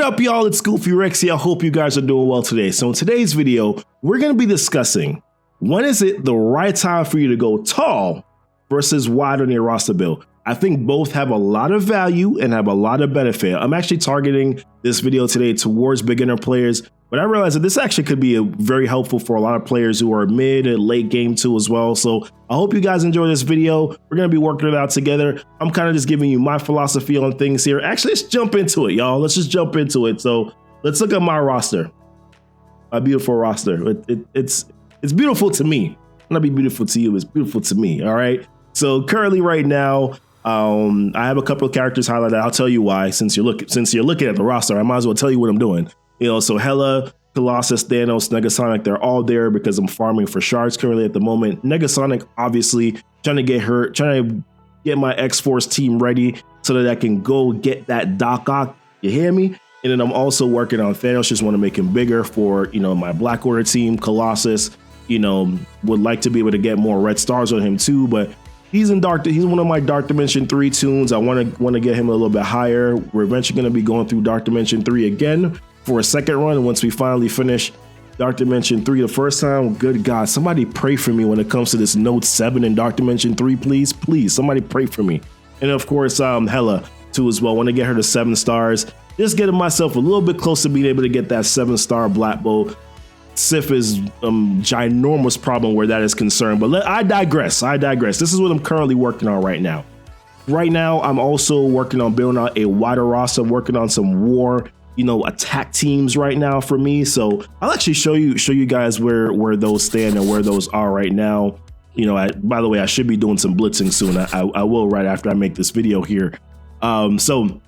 What up, y'all? It's Goofy Rexy. I hope you guys are doing well today. So in today's video, we're going to be discussing when is it the right time for you to go tall versus wide on your roster build. I think both have a lot of value and have a lot of benefit. I'm actually targeting this video today towards beginner players, but I realize that this actually could be very helpful for a lot of players who are mid and late game too as well. So I hope you guys enjoy this video. We're going to be working it out together. I'm kind of just giving you my philosophy on things here. Actually, let's jump into it, y'all. Let's just jump into it. So let's look at my roster, my beautiful roster. It's beautiful to me. Not be beautiful to you. It's beautiful to me. All right. So currently right now, I have a couple of characters highlighted. I'll tell you why. Since you're looking at the roster, I might as well tell you what I'm doing. You know, so Hela, Colossus, Thanos, Negasonic, they're all there because I'm farming for shards currently at the moment. Negasonic, obviously, trying to get my X-Force team ready so that I can go get that Doc Ock. You hear me? And then I'm also working on Thanos. Just want to make him bigger for, you know, my Black Order team. Colossus, you know, would like to be able to get more red stars on him too, but he's one of my Dark Dimension 3 tunes. I want to get him a little bit higher. We're eventually going to be going through Dark Dimension 3 again for a second run once we finally finish Dark Dimension 3 the first time. Good God, somebody pray for me when it comes to this Note 7 in Dark Dimension 3, please. Please, somebody pray for me. And of course, Hela too as well. Want to get her to 7 stars. Just getting myself a little bit close to being able to get that 7-star Black Bolt. Sif is ginormous problem where that is concerned, but I digress. This is what I'm currently working on right now. Right now, I'm also working on building out a wider roster. I'm working on some war, you know, attack teams right now for me. So I'll actually show you guys where those stand and where those are right now. You know, by the way, I should be doing some blitzing soon. I will right after I make this video here. So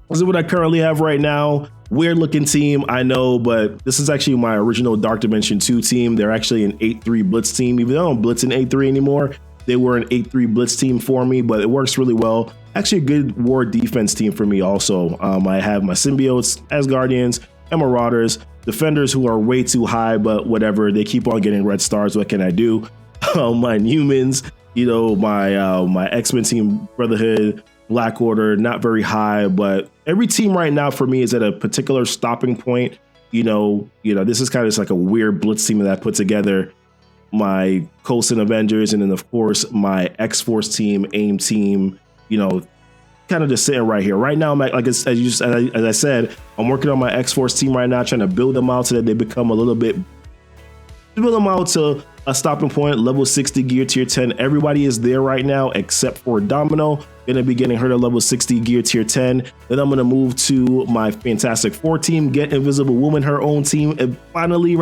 this is what I currently have right now. Weird looking team, I know, but this is actually my original Dark Dimension 2 team. They're actually an 8-3 blitz team. Even though I don't blitz in 8-3 anymore, they were an 8-3 blitz team for me, but it works really well. Actually a good war defense team for me also. I have my symbiotes, Asgardians, and Marauders, defenders who are way too high, but whatever, they keep on getting red stars. What can I do? My humans, you know, my X-Men team, Brotherhood, Black Order, not very high, but every team right now for me is at a particular stopping point. You know, this is kind of just like a weird blitz team that I put together. My Coulson Avengers, and then of course my X-Force team, AIM team, you know, kind of just sitting right here. Right now, I'm at, as I said, I'm working on my X-Force team right now, trying to build them out so that they become a little bit, build them out to a stopping point, level 60 gear tier 10. Everybody is there right now except for Domino. Gonna be getting her to level 60 gear tier 10. Then I'm gonna move to my Fantastic Four team, get Invisible Woman her own team, and finally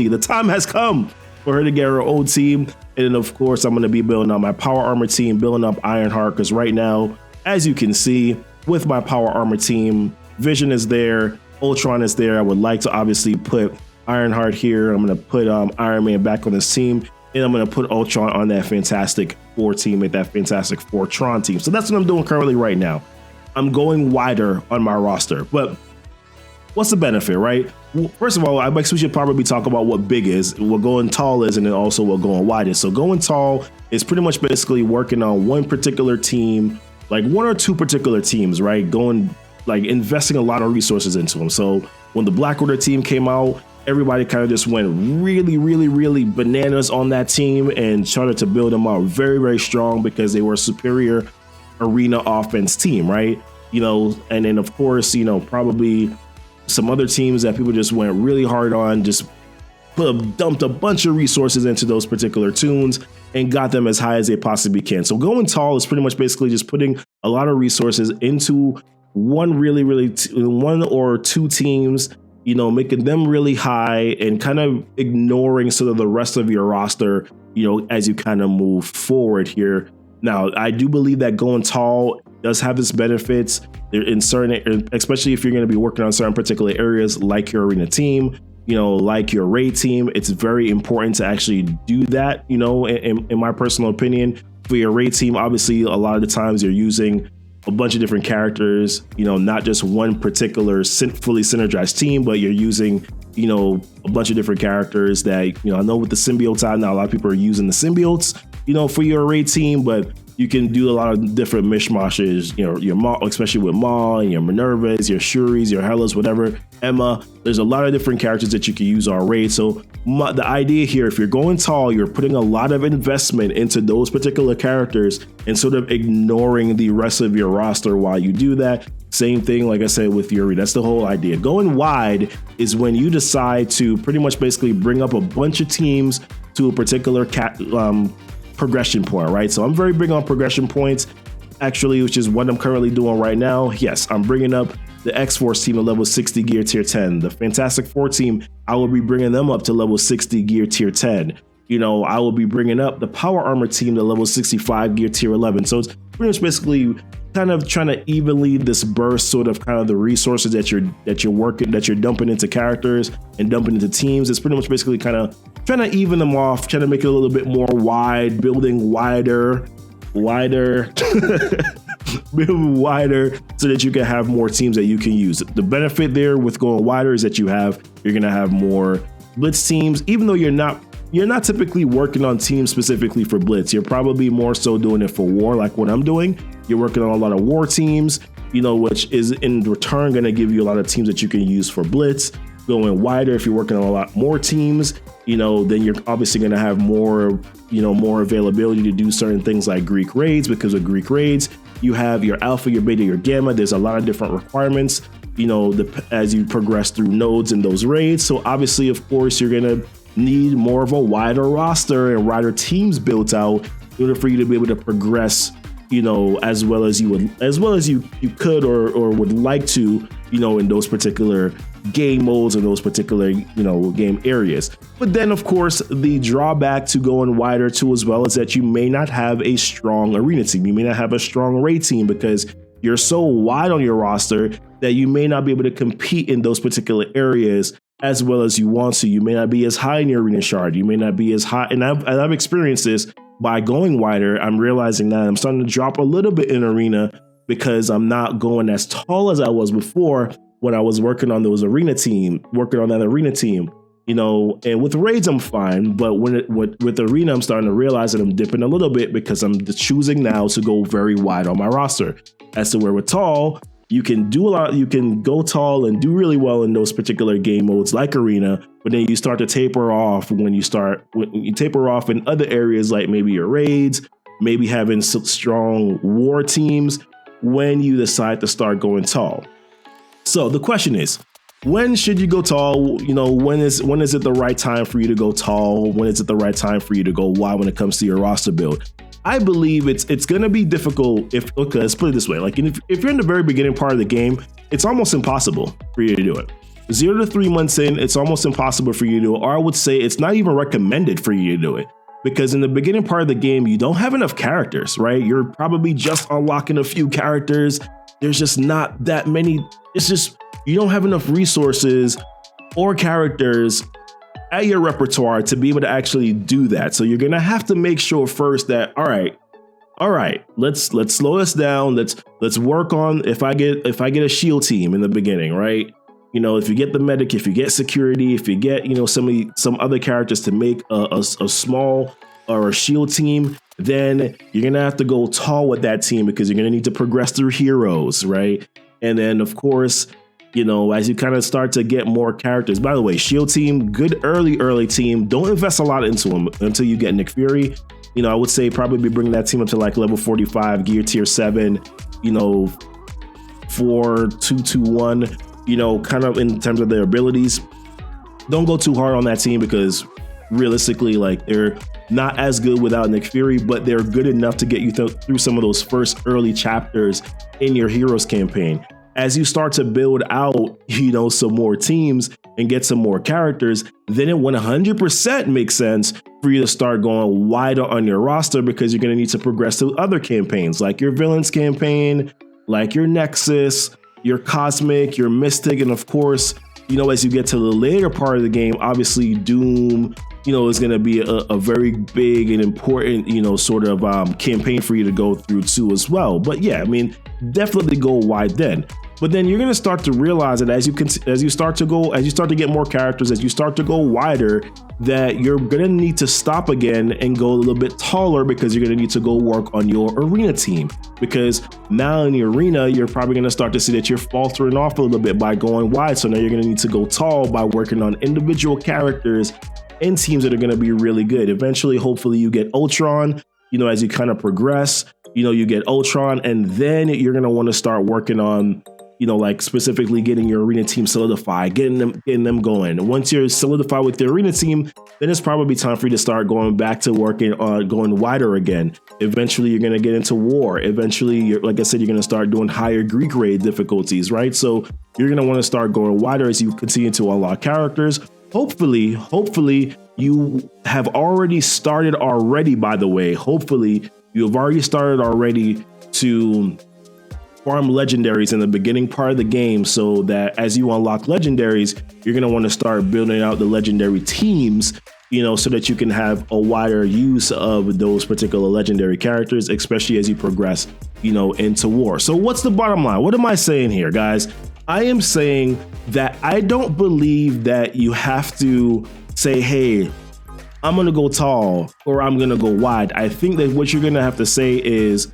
the time has come for her to get her own team. And then of course I'm gonna be building on my Power Armor team, building up Ironheart, because right now, as you can see, with my Power Armor team, Vision is there, Ultron is there. I would like to obviously put Ironheart here. I'm gonna put Iron Man back on this team, and I'm gonna put Ultron on that Fantastic Four team, with that Fantastic Four Tron team. So that's what I'm doing currently right now. I'm going wider on my roster, but what's the benefit, right? Well, first of all, I guess we should probably talk about what big is, what going tall is, and then also what going wide is. So going tall is pretty much basically working on one particular team, like one or two particular teams, right? Going, like, investing a lot of resources into them. So when the Black Order team came out, everybody kind of just went really bananas on that team and started to build them out very strong because they were a superior arena offense team, right? You know, and then of course, you know, probably some other teams that people just went really hard on, just dumped a bunch of resources into those particular tunes and got them as high as they possibly can. So going tall is pretty much basically just putting a lot of resources into one one or two teams, you know, making them really high and kind of ignoring sort of the rest of your roster, you know, as you kind of move forward here. Now, I do believe that going tall does have its benefits. They're in certain, especially if you're going to be working on certain particular areas like your arena team, you know, like your raid team. It's very important to actually do that, you know, in my personal opinion. For your raid team, obviously, a lot of the times you're using a bunch of different characters, you know, not just one particular fully synergized team, but you're using, you know, a bunch of different characters that, you know, I know with the symbiotes out now, a lot of people are using the symbiotes, you know, for your array team, but You can do a lot of different mishmashes, your Maw, especially with Maw and your Minervas, your Shuris, your Hellas, whatever, Emma. There's a lot of different characters that you can use on raid. So the idea here, if you're going tall, you're putting a lot of investment into those particular characters and sort of ignoring the rest of your roster while you do that. Same thing, like I said, with Yuri. That's the whole idea. Going wide is when you decide to pretty much basically bring up a bunch of teams to a particular progression point, right? So I'm very big on progression points, actually, which is what I'm currently doing right now. Yes, I'm bringing up the X-Force team to level 60 gear tier 10. The Fantastic Four team, I will be bringing them up to level 60 gear tier 10. I will be bringing up the Power Armor team to level 65 gear tier 11. So it's pretty much basically kind of trying to evenly disperse sort of kind of the resources that you're dumping into characters and dumping into teams. It's pretty much basically kind of trying to even them off, trying to make it a little bit more wide, building wider, building wider so that you can have more teams that you can use. The benefit there with going wider is that you're going to have more blitz teams, even though you're not typically working on teams specifically for blitz. You're probably more so doing it for war, like what I'm doing. You're working on a lot of war teams, which is in return going to give you a lot of teams that you can use for blitz. Going wider, if you're working on a lot more teams, then you're obviously going to have more availability to do certain things like Greek raids, because with Greek raids, you have your alpha, your beta, your gamma. There's a lot of different requirements, as you progress through nodes in those raids. So obviously, of course, you're going to need more of a wider roster and wider teams built out in order for you to be able to progress, as well as you could or would like to, in those particular game modes and those particular, game areas. But then, of course, the drawback to going wider too, as well, is that you may not have a strong arena team. You may not have a strong raid team because you're so wide on your roster that you may not be able to compete in those particular areas as well as you want to. You may not be as high in your arena shard. You may not be as high. And I've experienced this by going wider. I'm realizing that I'm starting to drop a little bit in arena because I'm not going as tall as I was before when I was working on that arena team. And with raids, I'm fine. But with arena, I'm starting to realize that I'm dipping a little bit because I'm choosing now to go very wide on my roster. As to where with tall, you can do a lot. You can go tall and do really well in those particular game modes like arena, but then you start to taper off when you taper off in other areas like maybe your raids, maybe having strong war teams when you decide to start going tall. So the question is, when should you go tall? When is it the right time for you to go tall? When is it the right time for you to go wide when it comes to your roster build? I believe it's going to be difficult let's put it this way. Like if you're in the very beginning part of the game, it's almost impossible for you to do it. 0 to 3 months in, it's almost impossible for you to do it. Or I would say it's not even recommended for you to do it. Because in the beginning part of the game, you don't have enough characters, right? You're probably just unlocking a few characters. There's just not that many. It's just, you don't have enough resources or characters at your repertoire to be able to actually do that. So you're going to have to make sure first that, all right, let's slow this down. Let's work on, if I get a shield team in the beginning, right? If you get the medic, if you get security, if you get, some other characters to make a small or a shield team, then you're going to have to go tall with that team because you're going to need to progress through heroes, right? And then, of course, as you kind of start to get more characters. By the way, shield team, good early team. Don't invest a lot into them until you get Nick Fury. I would say probably be bringing that team up to like level 45, gear tier 7, 4-2-2-1, kind of in terms of their abilities. Don't go too hard on that team because realistically, like, they're not as good without Nick Fury, but they're good enough to get you through some of those first early chapters in your Heroes campaign. As you start to build out, some more teams and get some more characters, then it 100% makes sense for you to start going wider on your roster because you're going to need to progress to other campaigns like your Villains campaign, like your Nexus, your Cosmic, your Mystic, and of course, as you get to the later part of the game, obviously Doom, is going to be a very big and important, sort of campaign for you to go through too as well. But yeah, definitely go wide then. But then you're going to start to realize that as you start to get more characters, as you start to go wider, that you're going to need to stop again and go a little bit taller, because you're going to need to go work on your arena team. Because now in the arena, you're probably going to start to see that you're faltering off a little bit by going wide. So now you're going to need to go tall by working on individual characters and teams that are going to be really good. Eventually, hopefully you get Ultron, as you kind of progress, you get Ultron, and then you're going to want to start working on, like specifically getting your arena team solidified, getting them going. And once you're solidified with the arena team, then it's probably time for you to start going back to working on going wider again. Eventually, you're going to get into war. Eventually, like I said, you're going to start doing higher Greek raid difficulties, right? So you're going to want to start going wider as you continue to unlock characters. Hopefully you have already started already, by the way. Hopefully you have already started already to farm legendaries in the beginning part of the game, so that as you unlock legendaries, you're going to want to start building out the legendary teams, so that you can have a wider use of those particular legendary characters, especially as you progress, into war. So what's the bottom line? What am I saying here, guys? I am saying that I don't believe that you have to say, hey, I'm going to go tall or I'm going to go wide. I think that what you're going to have to say is,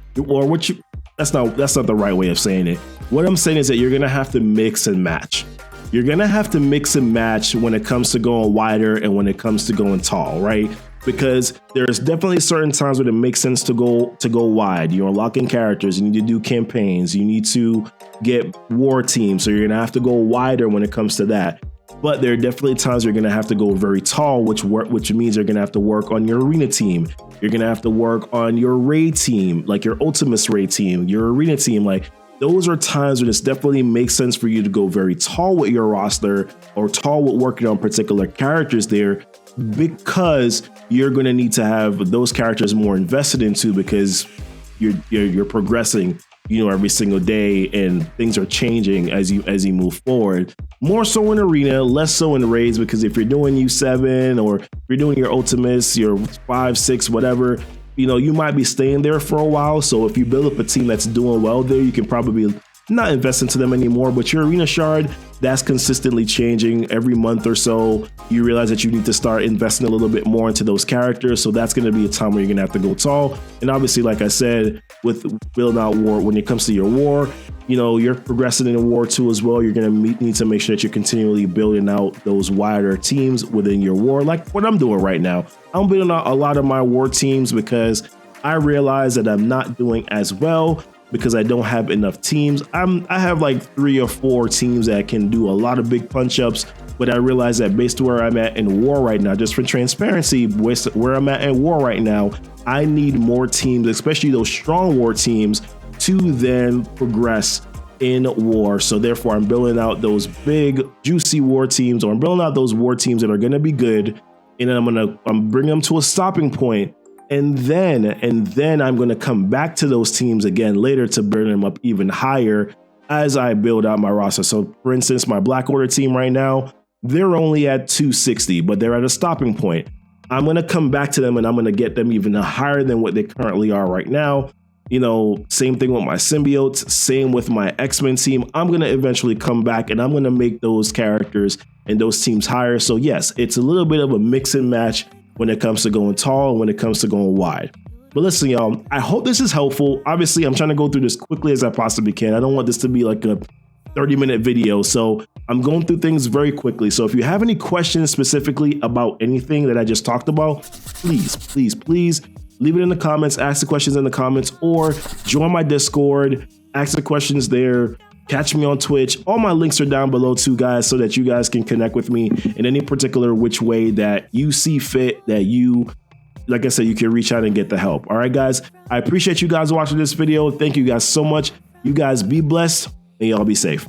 that's not the right way of saying it. What I'm saying is that you're going to have to mix and match. You're going to have to mix and match when it comes to going wider and when it comes to going tall, right? Because there's definitely certain times when it makes sense to go wide. You're unlocking characters, you need to do campaigns, you need to get war teams, so you're going to have to go wider when it comes to that. But there are definitely times you're going to have to go very tall, which means you're going to have to work on your arena team. You're going to have to work on your raid team, like your Ultimus raid team, your arena team. Like, those are times when it definitely makes sense for you to go very tall with your roster or tall with working on particular characters there, because you're going to need to have those characters more invested into, because you're progressing, every single day, and things are changing as you move forward. More so in arena, less so in raids, because if you're doing U7 or if you're doing your Ultimus, your 5, 6, whatever, you might be staying there for a while. So if you build up a team that's doing well there, you can probably not invest into them anymore. But your arena shard, that's consistently changing every month or so. You realize that you need to start investing a little bit more into those characters. So that's going to be a time where you're going to have to go tall. And obviously, like I said, with building out war, when it comes to your war, you're progressing in war too as well. You're going to need to make sure that you're continually building out those wider teams within your war, like what I'm doing right now. I'm building out a lot of my war teams because I realize that I'm not doing as well because I don't have enough teams. I have like 3 or 4 teams that can do a lot of big punch ups, but I realize that based on where I'm at in war right now, just for transparency, where I'm at in war right now, I need more teams, especially those strong war teams, to then progress in war. So therefore, I'm building out those big juicy war teams, or I'm building out those war teams that are going to be good, and then I'm bringing them to a stopping point, and then I'm going to come back to those teams again later to bring them up even higher as I build out my roster. So for instance, my Black Order team right now, they're only at 260, but they're at a stopping point. I'm going to come back to them and I'm going to get them even higher than what they currently are right now. Same thing with my symbiotes, same with my X-Men team. I'm going to eventually come back and I'm going to make those characters and those teams higher. So yes, it's a little bit of a mix and match when it comes to going tall and when it comes to going wide. But listen, y'all, I hope this is helpful. Obviously, I'm trying to go through this quickly as I possibly can. I don't want this to be like a 30-minute video. So I'm going through things very quickly. So if you have any questions specifically about anything that I just talked about, please leave it in the comments, ask the questions in the comments, or join my Discord, ask the questions there, catch me on Twitch. All my links are down below too, guys, so that you guys can connect with me in any particular which way that you see fit, that you, like I said, you can reach out and get the help. All right, guys, I appreciate you guys watching this video. Thank you guys so much. You guys be blessed and y'all be safe.